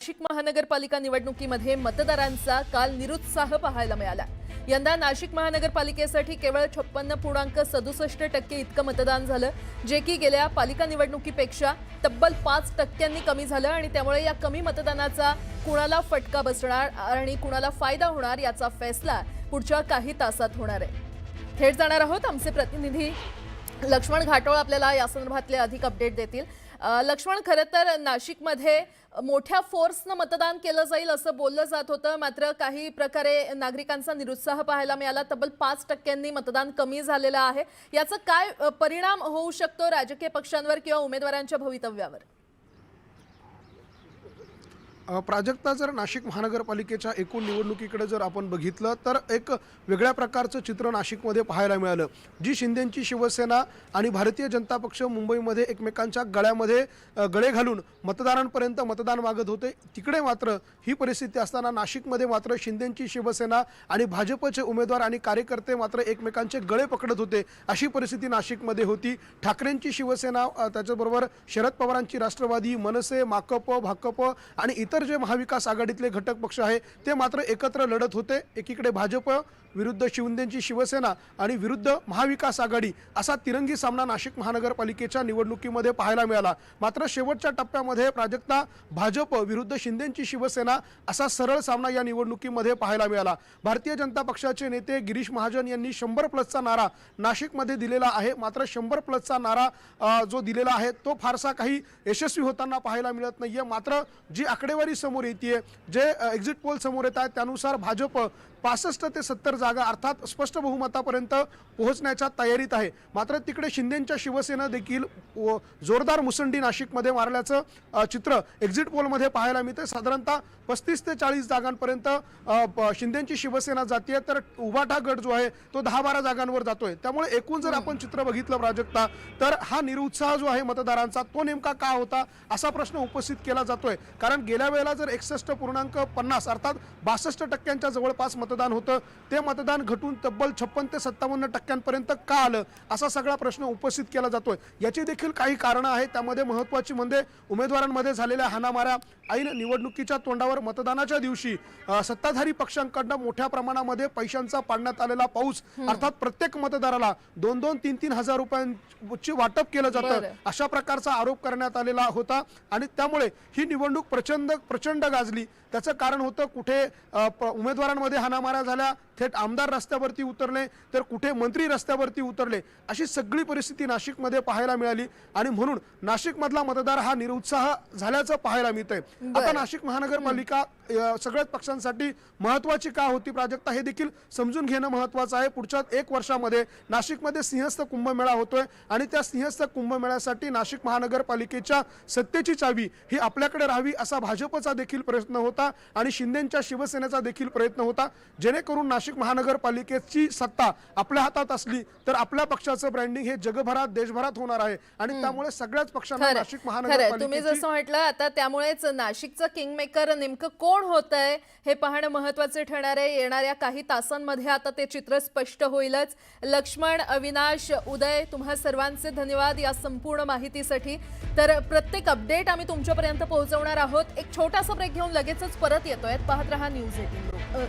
नाशिक महानगरपालिका निवडणुकीमध्ये मतदारांचा काल निरुत्साह पाहायला मिळाला। यंदा नाशिक महानगरपालिकेसाठी केवळ 56.67% इतकं मतदान झालं, जे की गेल्या पालिका निवडणुकीपेक्षा तब्बल 5% कमी झालं आणि त्यामुळे या कमी मतदानाचा कुणाला फटका बसणार आणि कुणाला फायदा होणार याचा फैसला पुढच्या काही तासात होणार आहे। थेट जाणार आहोत, आमचे प्रतिनिधी लक्ष्मण घाटोळ आपल्याला या संदर्भातले अधिक अपडेट देतील। लक्ष्मण, खरं तर नाशिकमध्ये मोठ्या फोर्सनं मतदान केलं जाईल असं बोललं जात होतं, मात्र काही प्रकारे नागरिकांचा निरुत्साह पाहायला मिळाला। तब्बल 5% मतदान कमी झालेलं आहे। याचा काय परिणाम होऊ शकतो राजकीय पक्षांवर किंवा उमेदवारांच्या भवितव्यावर? प्राजक्ता, जर नाशिक महानगरपालिकेच्या एकूण निवडणुकीकडे जर आपण बघितलं तर एक वेगळ्या प्रकारचं चित्र नाशिकमध्ये पाहायला मिळालं। जी शिंदेंची शिवसेना आणि भारतीय जनता पक्ष मुंबईमध्ये एकमेकांच्या गळ्यामध्ये गळे घालून मतदारांपर्यंत मतदान मागत होते, तिकडे मात्र ही परिस्थिती असताना नाशिकमध्ये मात्र शिंदेंची शिवसेना आणि भाजपचे उमेदवार आणि कार्यकर्ते मात्र एकमेकांचे गळे पकडत होते, अशी परिस्थिती नाशिकमध्ये होती। ठाकरेंची शिवसेना, त्याच्याबरोबर शरद पवारांची राष्ट्रवादी, मनसे, माकप, भाकप आणि इतर जे महाविकास आघाडीतले घटक पक्ष आहे ते मात्र एकत्र लढत होते। एकीकडे भाजप विरुद्ध शिंदेंची शिवसेना आणि विरुद्ध महाविकास आघाडी असा तिरंगी सामना नाशिक महानगरपालिकेच्या निवडणुकीमध्ये पाहायला मिळाला। मात्र शेवटच्या टप्प्यामध्ये प्राजक्ता, भाजप विरुद्ध शिंदेंची शिवसेना असा सरळ सामना या निवडणुकीमध्ये पाहायला मिळाला। भारतीय जनता पक्षाचे नेते गिरीश महाजन यांनी 100+ नारा नाशिकमध्ये दिलेला आहे, मात्र 100+ नारा जो दिलेला आहे तो फारसा काही यशस्वी होताना पाहायला मिळत नाहीये। मात्र जी आकडेवारी समोर येते, जे एक्झिट पोल समोर येत आहेत त्यानुसार भाजप 65 ते 70 जागा अर्थात स्पष्ट बहुमतापर्यंत पोहोचण्याच्या तयारीत आहे। मात्र तिकडे शिंदेंच्या शिवसेना देखील जोरदार मुसंडी नाशिकमध्ये मारल्याचं चित्र एक्झिट पोलमध्ये पाहायला मिळते। साधारणतः 35 ते 40 जागांपर्यंत शिंदेंची शिवसेना जाते, तर उभाटा गट जो आहे तो 10-12 जागांवर जातोय। त्यामुळे एकूण जर आपण चित्र बघितलं प्राजक्ता, तर हा निरुत्साह जो आहे मतदारांचा तो नेमका का होता असा प्रश्न उपस्थित केला जातोय। कारण गेल्या वेळेला जर 61.50 अर्थात 62% जवळपास मतदान होतं, ते मतदान घटून तब्बल 56 ते 57% का आलं असा सगळा प्रश्न उपस्थित केला जातोय। याची देखील काही कारणं आहेत। त्यामध्ये महत्त्वाची म्हणजे उमेदवारांमध्ये झालेल्या हाणामाऱ्या, ऐन निवडणुकीच्या तोंडावर मतदानाच्या दिवशी सत्ताधारी पक्षांकडून मोठ्या प्रमाणामध्ये पैशांचा पाडण्यात आलेला पाऊस, अर्थात प्रत्येक मतदाराला 2-2, 3-3 हजार रुपयांची वाटप केलं जातं, अशा प्रकारचा आरोप करण्यात आलेला होता आणि त्यामुळे ही निवडणूक प्रचंड गाजली। त्याचं कारण होतं कुठे उमेदवारांमध्ये हाणामाऱ्या झाल्या, थेट आमदार रस्त्यावरती उतरले, तर कुठे मंत्री रस्त्यावरती उतरले, अशी सगळी परिस्थिती नाशिकमध्ये पाहायला मिळाली आणि म्हणून नाशिकमधला मतदार हा निरुत्साह झाल्याचं पाहायला मिळतंय। आता नाशिक महानगरपालिका सगळ्याच पक्षांसाठी महत्त्वाची का होती प्राजक्ता, हे देखील समजून घेणं महत्त्वाचं आहे। पुढच्या 1 वर्षामध्ये नाशिकमध्ये सिंहस्थ कुंभमेळा होतोय आणि त्या सिंहस्थ कुंभमेळ्यासाठी नाशिक महानगरपालिकेच्या सत्तेची चावी ही आपल्याकडे राहावी असा भाजपचा देखील प्रयत्न होता आणि शिंदेंच्या शिवसेनेचा देखील प्रयत्न होता, जेणेकरून नाशिक महानगरपालिकेची सत्ता आपल्या हातात असली तर आपल्या पक्षाचं ब्रँडिंग हे जगभरात देशभरात होणार आहे आणि त्यामुळे सगळ्याच पक्षांना नाशिक महानगरपालिकेची, तुम्ही जसं म्हटलं, आता त्यामुळेच नाशिकचं किंगमेकर नेमकं कोण होतंय हे पाहणं महत्त्वाचे ठरणार आहे। येणाऱ्या काही तासांमध्ये आता ते चित्र स्पष्ट होईलच। लक्ष्मण, अविनाश, उदय, तुम्हा सर्वांचे धन्यवाद या संपूर्ण माहितीसाठी। तर प्रत्येक अपडेट आम्ही तुमच्यापर्यंत पोहोचवणार आहोत। एक छोटासा ब्रेक घेऊन लगेचच परत येतोय। पाहत रहा न्यूज 18।